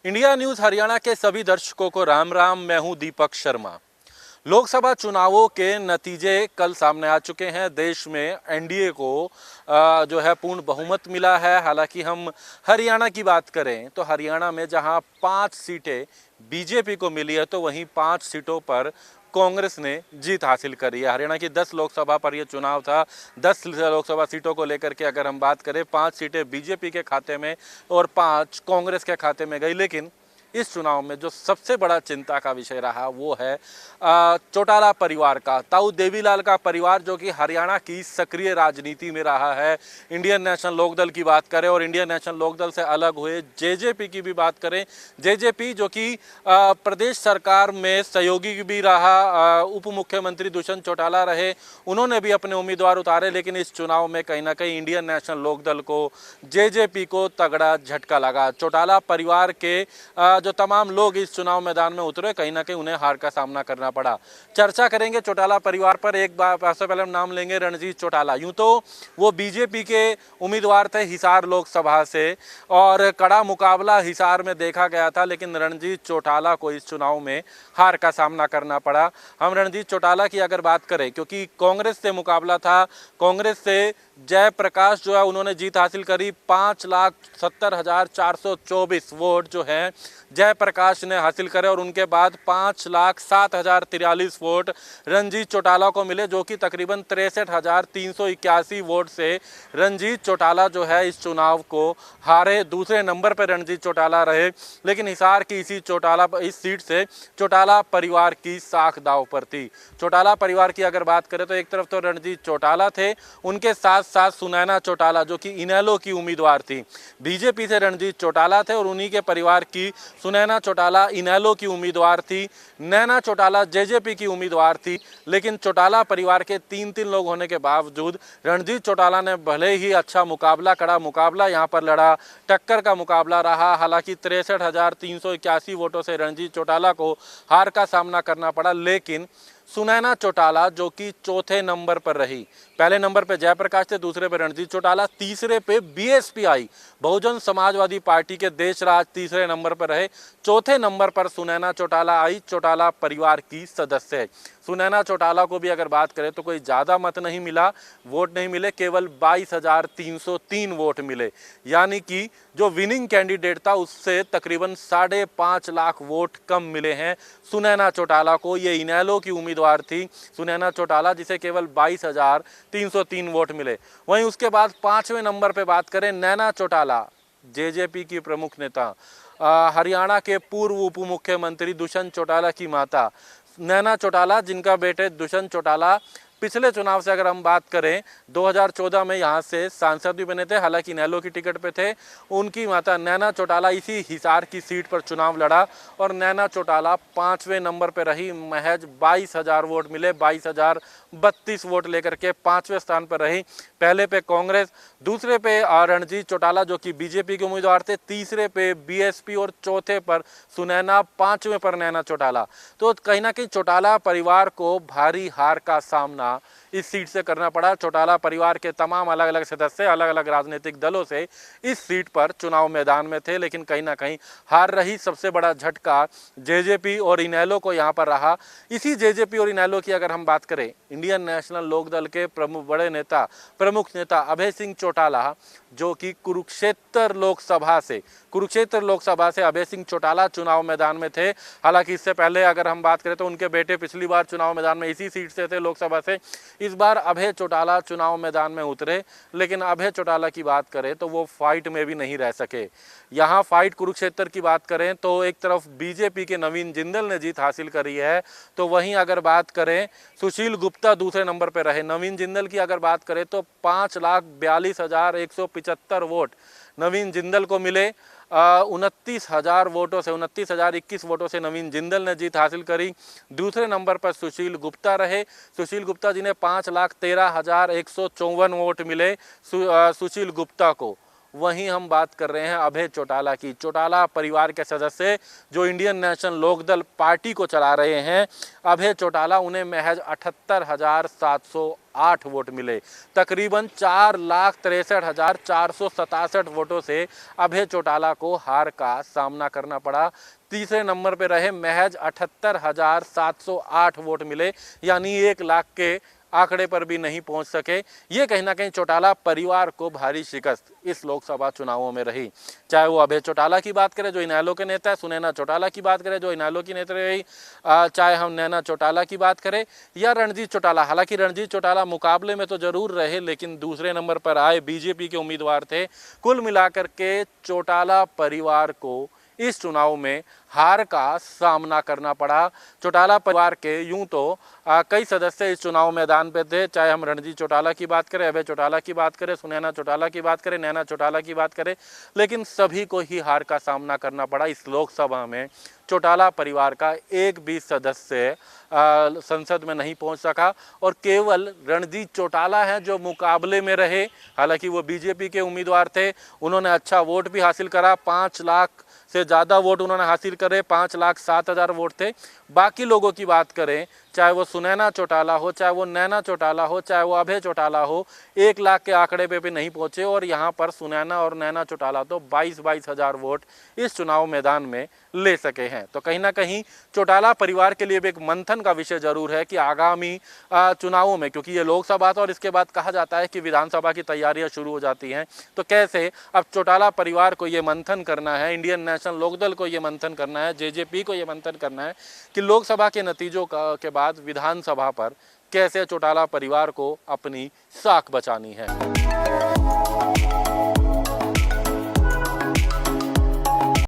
India news Haryana के सभी दर्शकों को राम राम। मैं हूं दीपक शर्मा। लोकसभा चुनावों के नतीजे कल सामने आ चुके हैं। देश में एनडीए को जो है पूर्ण बहुमत मिला है। हालांकि हम हरियाणा की बात करें तो हरियाणा में जहां 5 सीटें बीजेपी को मिली है तो वहीं 5 सीटों पर कांग्रेस ने जीत हासिल करी है। हरियाणा की 10 लोकसभा पर यह चुनाव था। 10 लोकसभा सीटों को लेकर के अगर हम बात करें, 5 सीटें बीजेपी के खाते में और 5 कांग्रेस के खाते में गई। लेकिन इस चुनाव में जो सबसे बड़ा चिंता का विषय रहा वो है चौटाला परिवार का। ताऊ देवीलाल का परिवार जो कि हरियाणा की सक्रिय राजनीति में रहा है। इंडियन नेशनल लोकदल की बात करें और इंडियन नेशनल लोकदल से अलग हुए जेजेपी की भी बात करें, जेजेपी जो कि प्रदेश सरकार में सहयोगी भी रहा, उप मुख्यमंत्री दुष्यंत चौटाला रहे, उन्होंने भी अपने उम्मीदवार उतारे। लेकिन इस चुनाव में कहीं ना कहीं इंडियन नेशनल लोकदल को, जेजेपी को तगड़ा झटका लगा। चौटाला परिवार के जो तमाम लोग इस चुनाव मैदान में उतरे, कहीं ना कहीं उन्हें हार का सामना करना पड़ा। चर्चा करेंगे चौटाला परिवार पर। एक बार सबसे पहले हम नाम लेंगे रणजीत चौटाला। यूं तो वो बीजेपी के उम्मीदवार थे हिसार लोकसभा से और कड़ा मुकाबला हिसार में देखा गया था, लेकिन रणजीत चौटाला को इस चुनाव में हार का सामना करना पड़ा। हम रणजीत चौटाला की अगर बात करें, क्योंकि कांग्रेस से मुकाबला था, कांग्रेस से जयप्रकाश जो है उन्होंने जीत हासिल करी। 5,70,424 वोट जो है जयप्रकाश ने हासिल करे और उनके बाद 5,07,043 वोट रणजीत चौटाला को मिले, जो कि तकरीबन 63,381 वोट से रणजीत चौटाला जो है इस चुनाव को हारे। दूसरे नंबर पर रणजीत चौटाला रहे, लेकिन हिसार की इस सीट से चौटाला परिवार की साख दांव पर थी। चौटाला परिवार की अगर बात करें तो एक तरफ तो रणजीत चौटाला थे, उनके साथ साथ सुनैना चौटाला जो कि इनेलो की उम्मीदवार थी। बीजेपी से रणजीत चौटाला थे और उन्हीं के परिवार की सुनैना चौटाला इनेलो की उम्मीदवार थी। नैना चौटाला जेजेपी की उम्मीदवार थी। लेकिन चौटाला परिवार के 3 लोग होने के बावजूद रणजीत चौटाला ने भले ही अच्छा मुकाबला, कड़ा मुकाबला यहाँ पर लड़ा, टक्कर का मुकाबला रहा। हालांकि 63,381 वोटों से रणजीत चौटाला को हार का सामना करना पड़ा। लेकिन सुनैना चौटाला जो कि चौथे नंबर पर रही, पहले नंबर पे जयप्रकाश थे, दूसरे पे रणजीत चौटाला, तीसरे पे बीएसपी आई, बहुजन समाजवादी पार्टी के देशराज तीसरे नंबर पर रहे, चौथे नंबर पर सुनैना चौटाला आई, चौटाला परिवार की सदस्य है। सुनैना चौटाला को भी अगर बात करें तो कोई ज़्यादा मत नहीं मिला, वोट नहीं मिले, केवल 22,303 वोट मिले। यानी कि जो विनिंग कैंडिडेट था उससे तकरीबन 5.5 लाख वोट कम मिले हैं सुनैना चौटाला को। ये इनेलो की उम्मीदवार थी सुनैना चौटाला, जिसे केवल 22,303 वोट मिले। वहीं उसके बाद 5वें नंबर पे बात करें, नैना चौटाला जेजेपी की प्रमुख नेता, हरियाणा के पूर्व उप मुख्यमंत्री दुष्यंत चौटाला की माता नैना चौटाला, जिनका बेटे दुष्यंत चौटाला पिछले चुनाव से अगर हम बात करें 2014 में यहाँ से सांसद भी बने थे, हालांकि इनेलो की टिकट पे थे। उनकी माता नैना चौटाला इसी हिसार की सीट पर चुनाव लड़ा और नैना चौटाला 5वें नंबर पे रही। महज 22,000 वोट मिले, 22,032 वोट लेकर के 5वें स्थान पर रही। पहले पे कांग्रेस, दूसरे पे रणजीत चौटाला जो कि बीजेपी के उम्मीदवार थे, तीसरे पे बीएसपी और चौथे पर सुनैना, 5वें पर नैना चौटाला। तो कहीं ना कहीं चौटाला परिवार को भारी हार का सामना इस सीट से करना पड़ा। चौटाला परिवार के तमाम अलग अलग सदस्य अलग अलग राजनीतिक दलों से इस सीट पर चुनाव मैदान में थे, लेकिन कहीं ना कहीं हार रही। सबसे बड़ा झटका जेजेपी और इनेलो को यहाँ पर रहा। इसी जेजेपी और इनेलो की अगर हम बात करें, इंडियन नेशनल लोकदल के प्रमुख नेता अभय सिंह चौटाला जो कि कुरुक्षेत्र लोकसभा से अभय सिंह चौटाला चुनाव मैदान में थे। हालांकि इससे पहले अगर हम बात करें तो उनके बेटे पिछली बार चुनाव मैदान में इसी सीट से थे, लोकसभा से। इस बार अभय चौटाला चुनाव मैदान में उतरे, लेकिन अभय चौटाला की बात करें तो वो फाइट में भी नहीं रह सके। यहाँ फाइट कुरुक्षेत्र की बात करें तो एक तरफ बीजेपी के नवीन जिंदल ने जीत हासिल करी है, तो वहीं अगर बात करें सुशील गुप्ता दूसरे नंबर पर रहे। नवीन जिंदल की अगर बात करें तो 5,42,175 वोट नवीन जिंदल को मिले। 29,021 वोटों से नवीन जिंदल ने जीत हासिल करी। दूसरे नंबर पर सुशील गुप्ता रहे। सुशील गुप्ता जी ने 5,13,154 वोट मिले सुशील गुप्ता को। वहीं हम बात कर रहे हैं अभय चौटाला की। चौटाला परिवार के सदस्य जो इंडियन नेशनल लोकदल पार्टी को चला रहे हैं, अभय चौटाला, उन्हें महज 78,708 वोट मिले। तकरीबन 4,63,467 वोटों से अभय चौटाला को हार का सामना करना पड़ा। तीसरे नंबर पर रहे, महज 78,708 वोट मिले, यानी 1 लाख के आंकड़े पर भी नहीं पहुंच सके। ये कहीं ना कहीं चौटाला परिवार को भारी शिकस्त इस लोकसभा चुनावों में रही। चाहे वो अभय चौटाला की बात करें जो इनेलो के नेता है, सुनैना चौटाला की बात करें जो इनेलो की नेता रही, चाहे हम नैना चौटाला की बात करें या रणजीत चौटाला। हालांकि रणजीत चौटाला मुकाबले में तो जरूर रहे, लेकिन दूसरे नंबर पर आए, बीजेपी के उम्मीदवार थे। कुल मिलाकर के चौटाला परिवार को इस चुनाव में हार का सामना करना पड़ा। चौटाला परिवार के यूं तो कई सदस्य इस चुनाव मैदान पे थे, चाहे हम रणजीत चौटाला की बात करें, अभय चौटाला की बात करें, सुनैना चौटाला की बात करें, नैना चौटाला की बात करें, लेकिन सभी को ही हार का सामना करना पड़ा। इस लोकसभा में चौटाला परिवार का एक भी सदस्य संसद में नहीं पहुंच सका और केवल रणजीत चौटाला हैं जो मुकाबले में रहे। हालांकि वो बीजेपी के उम्मीदवार थे, उन्होंने अच्छा वोट भी हासिल करा, 5 लाख से ज़्यादा वोट उन्होंने हासिल करे, 5,07,000 वोट थे। बाकी लोगों की बात करें, चाहे वो सुनैना चौटाला हो, चाहे वो नैना चौटाला हो, चाहे वो अभय चौटाला हो, 1 लाख के आंकड़े पे भी नहीं पहुंचे। और यहाँ पर सुनैना और नैना चौटाला तो 22-22 हज़ार वोट इस चुनाव मैदान में ले सके हैं। तो कहीं ना कहीं चौटाला परिवार के लिए भी एक मंथन का विषय जरूर है कि आगामी चुनावों में, क्योंकि ये लोकसभा था और इसके बाद कहा जाता है कि विधानसभा की तैयारियां शुरू हो जाती हैं, तो कैसे अब चौटाला परिवार को ये मंथन करना है, इंडियन नेशनल लोकदल को ये मंथन करना है, जेजेपी को ये मंथन करना है कि लोकसभा के नतीजों के बाद विधानसभा पर कैसे चौटाला परिवार को अपनी साख बचानी है।